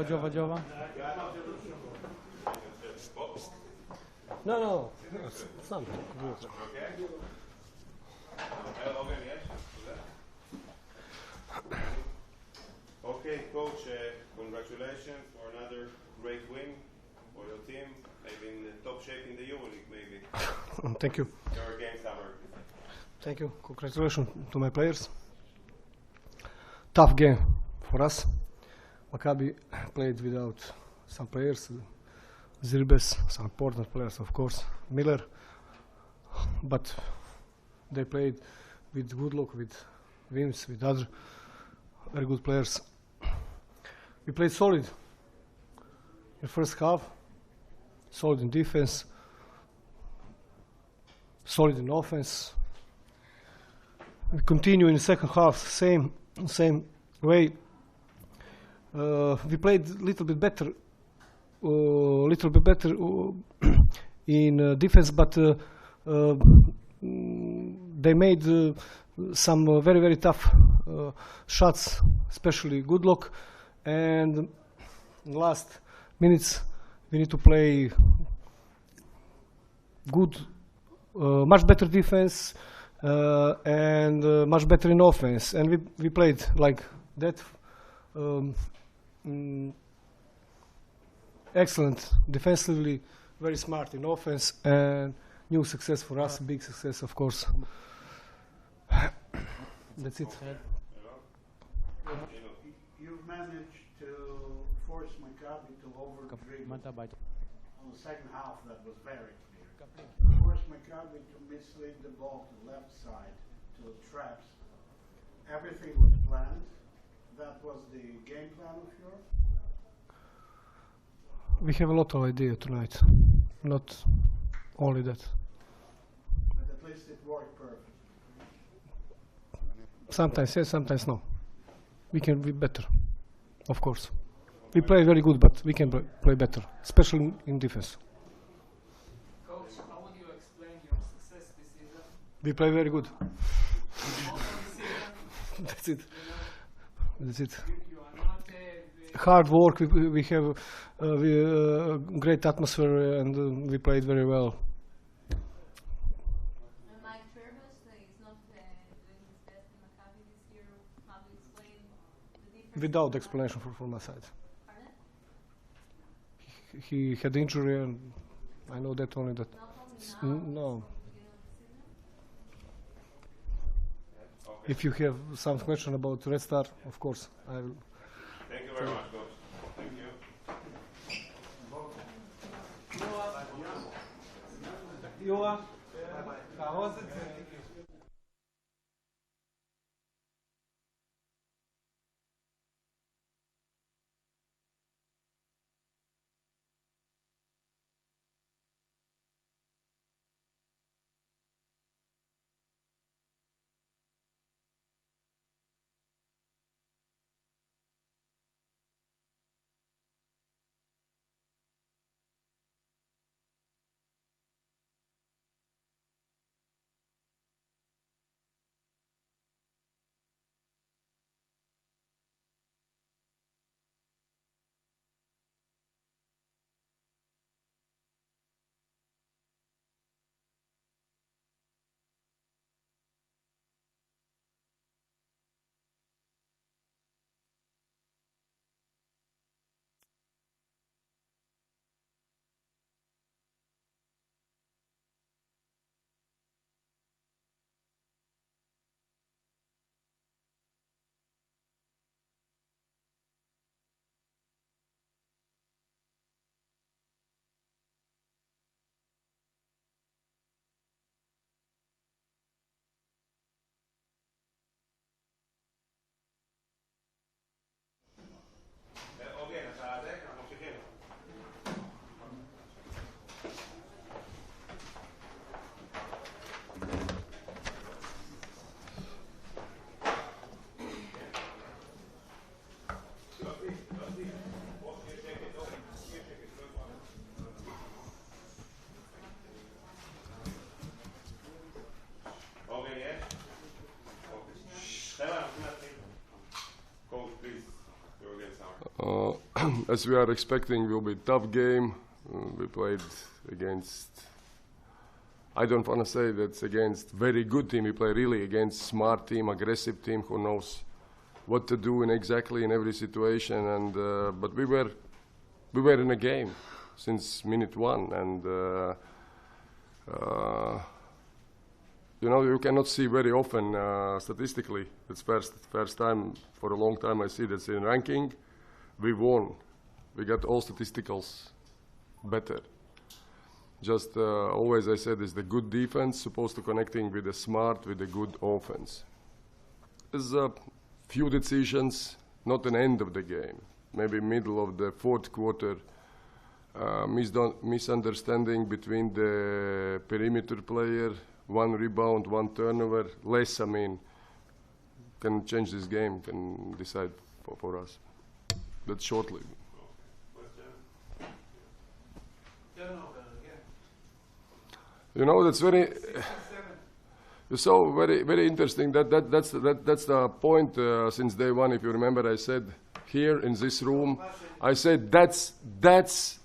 Jova. No, some. Okay, coach, congratulations for another great win for your team. Maybe in the top shape in the EuroLeague, maybe. Thank you. Your game summer. Thank you. Congratulations to my players. Tough game for us. Maccabi played without some players. Zirbes, some important players, of course. Miller. But they played with good luck, with Wims, with other very good players. We played solid in the first half, solid in defense, solid in offense. We continue in the second half, same way. We played a little bit better in defense, but they made some very tough shots, especially good luck. And in the last minutes, we need to play good, much better defense and much better in offense. And we played like that. Excellent defensively, very smart in offense, and new success for us, big success, of course. That's it. You've managed to force Maccabi to over-dribble. On the second half, that was very clear. You forced Maccabi to mislead the ball to the left side, to the traps. Everything was planned. That was the game plan of yours? We have a lot of idea tonight, not only that. But at least it worked perfect. Sometimes yes, sometimes no. We can be better, of course. We play very good, but we can play better, especially in defense. Coach, how would you explain your success this season? We play very good. Also this season, That's it. That's it. you are not Hard work. We have great atmosphere, and we played very well. Mike Turbis, he's not doing his best in Maccabi this year. How do you explain the difference? Without explanation from my side. Pardon? He had injury, and I know that only that. Not only now, No. also beginning of the season? Okay. If you have some question about Red Star, of course, I will. Thank you very much, coach. Thank you. יורה, תארוז את זה. Coach, please, your game summer. as we are expecting, will be a tough game. We played against, I don't want to say that's against very good team. We play really against smart team, aggressive team who knows what to do in exactly in every situation. And but we were in a game since minute one, and you know, you cannot see very often statistically. It's first time for a long time I see that's in ranking. We won. We got all statisticals better. Just always I said is the good defense supposed to connecting with the smart, with the good offense. There's a few decisions, not an end of the game. Maybe middle of the fourth quarter, misunderstanding between the perimeter player, one rebound, one turnover, less, I mean, can change this game, can decide for us. That's shortly. You know, that's very, so very interesting. That's the point since day one. If you remember, I said here in this room, I said that's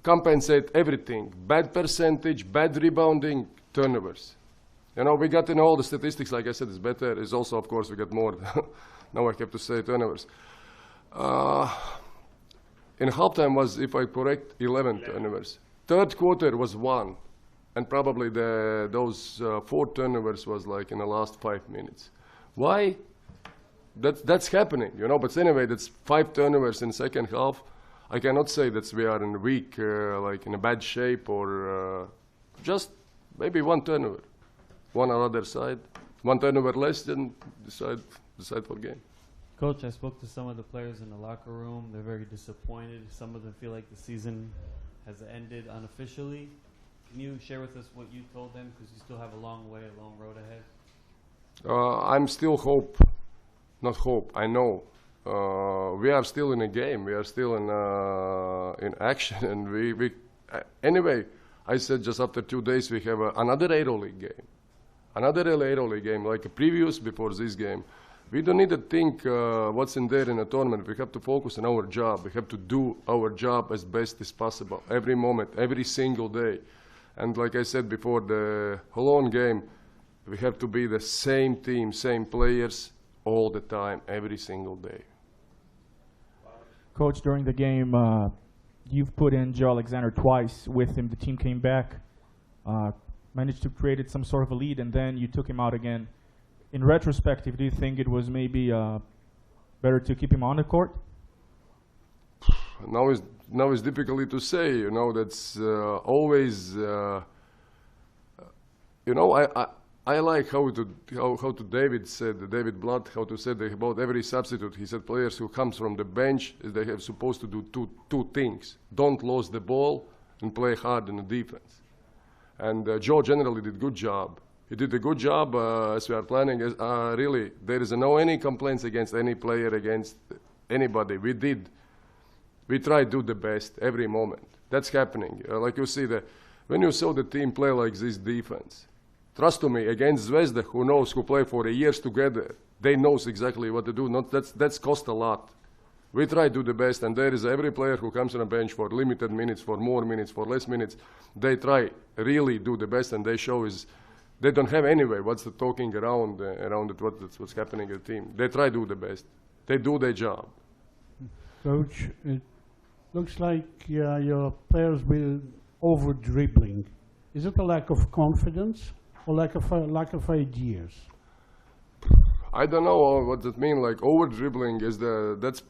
compensate everything. Bad percentage, bad rebounding, turnovers. You know, we got in all the statistics. Like I said, it's better. It's also, of course, we got more. Now I have to say turnovers. In halftime was, if I correct, 11 turnovers. Third quarter was 1. And probably those 4 turnovers was like in the last 5 minutes. Why? That's happening, you know. But anyway, that's 5 turnovers in second half. I cannot say that we are in weak, like in a bad shape, or just maybe 1 turnover, one on other side, 1 turnover less, then decide for game. Coach, I spoke to some of the players in the locker room. They're very disappointed. Some of them feel like the season has ended unofficially. Can you share with us what you told them? Because you still have a long road ahead. I'm still not hope. I know we are still in a game. We are still in action, and we anyway. I said just after 2 days we have another EuroLeague game, another EuroLeague game like a previous before this game. We don't need to think what's in there in a tournament. We have to focus on our job. We have to do our job as best as possible every moment, every single day. And like I said before, the Holon game, we have to be the same team, same players all the time, every single day. Coach, during the game, you've put in Joe Alexander twice. With him, the team came back, managed to create some sort of a lead, and then you took him out again. In retrospective, do you think it was maybe better to keep him on the court? Now it's difficult to say. You know, that's always. You know, I like how David David Blood, how to say about every substitute. He said players who comes from the bench, they have supposed to do two things: don't lose the ball and play hard in the defense. And Joe generally did a good job. He did a good job as we are planning. Really, there is no any complaints against any player, against anybody. We try to do the best every moment. That's happening. Like you see, when you saw the team play like this defense, trust me, against Zvezda, who play for years together, they knows exactly what to do. That's cost a lot. We try to do the best, and there is every player who comes on a bench for limited minutes, for more minutes, for less minutes. They try really do the best, and they show is they don't have anyway what's the talking around what's happening in the team. They try to do the best. They do their job. Coach, it looks like your players will over dribbling. Is it a lack of confidence or lack of ideas? I don't know what that means. Like over dribbling is that's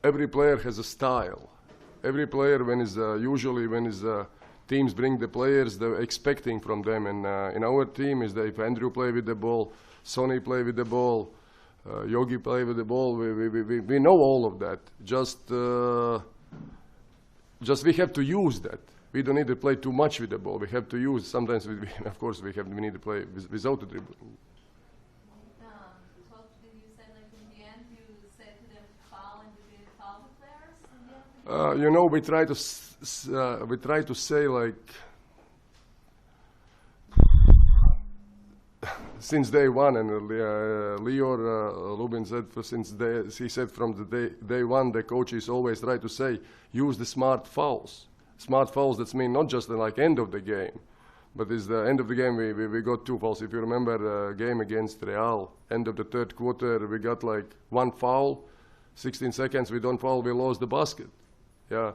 every player has a style. Every player usually when teams bring the players, they're expecting from them. And in our team is that if Andrew play with the ball, Sonny play with the ball, Yogi play with the ball, we know all of that. Just we have to use that. We don't need to play too much with the ball. We have to use, sometimes, of course, we need to play without the dribbling. Coach, did you say, like, in the end, you said to them to foul and you didn't foul the players in the end of the game? You know, we try to say, like, since day one, and Lior Lubin said he said from the day one, the coaches always try to say, use the smart fouls. Smart fouls, that means not just like end of the game, but is the end of the game we got 2 fouls. If you remember the game against Real, end of the 3rd quarter, we got like 1 foul, 16 seconds, we don't foul, we lost the basket. Yeah.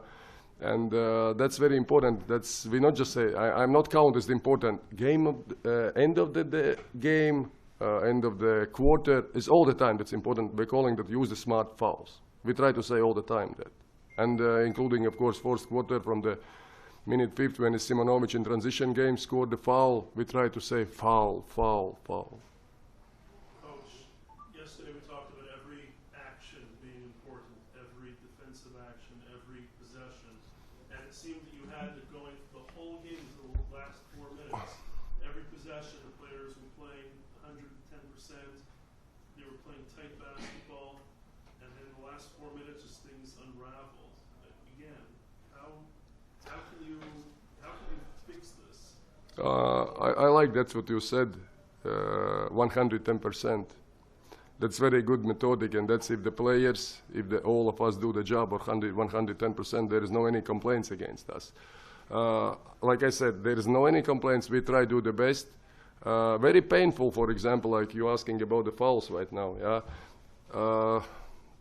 And that's very important. That's we not just say. I'm not count as the important game of end of the game, end of the quarter is all the time. That's important. We're calling that use the smart fouls. We try to say all the time that, and including of course 4th quarter from the minute 5th when Simonovic in transition game scored the foul. We try to say foul, foul, foul. Coach, yesterday we talked about every action being important, every defensive action, every possession. And it seemed that you had it going the whole game for the last 4 minutes. Every possession, the players were playing 110%. They were playing tight basketball. And then the last 4 minutes, just things unraveled. Again, how can you fix this? I like that's what you said, 110%. That's very good methodic, and that's if the players, if all of us do the job, or 110%, there is no any complaints against us. Like I said, there is no any complaints. We try to do the best. Very painful, for example, like you asking about the fouls right now. Yeah,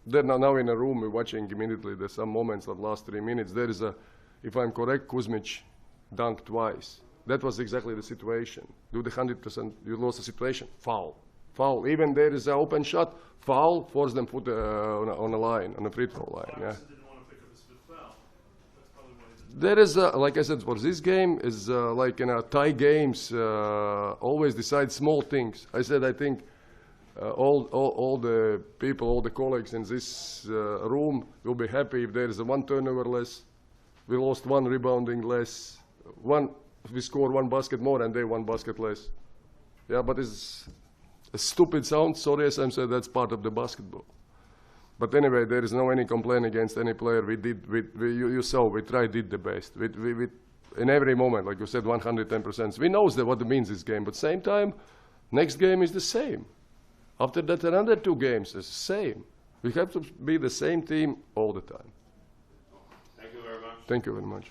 they're now in a room. We're watching immediately. There's some moments of last 3 minutes. There is a, if I'm correct, Kuzmic dunked twice. That was exactly the situation. Do the 100%, you lost the situation. Foul. Foul. Even there is an open shot. Foul. Force them put on a line, on a free throw line. Yeah. Didn't want to pick up his 5th foul. That's probably why he didn't. There is, like I said, for this game is like in tie games, always decide small things. I said I think all the people, all the colleagues in this room will be happy if there is a 1 turnover less. We lost 1 rebounding less. We score 1 basket more and they 1 basket less. Yeah, but it's a stupid sound. Sorry, as I'm saying, that's part of the basketball. But anyway, there is no any complaint against any player. We did, you saw, we tried, did the best. We in every moment, like you said, 110%. We know what it means this game, but same time, next game is the same. After that, another 2 games is the same. We have to be the same team all the time. Thank you very much. Thank you very much.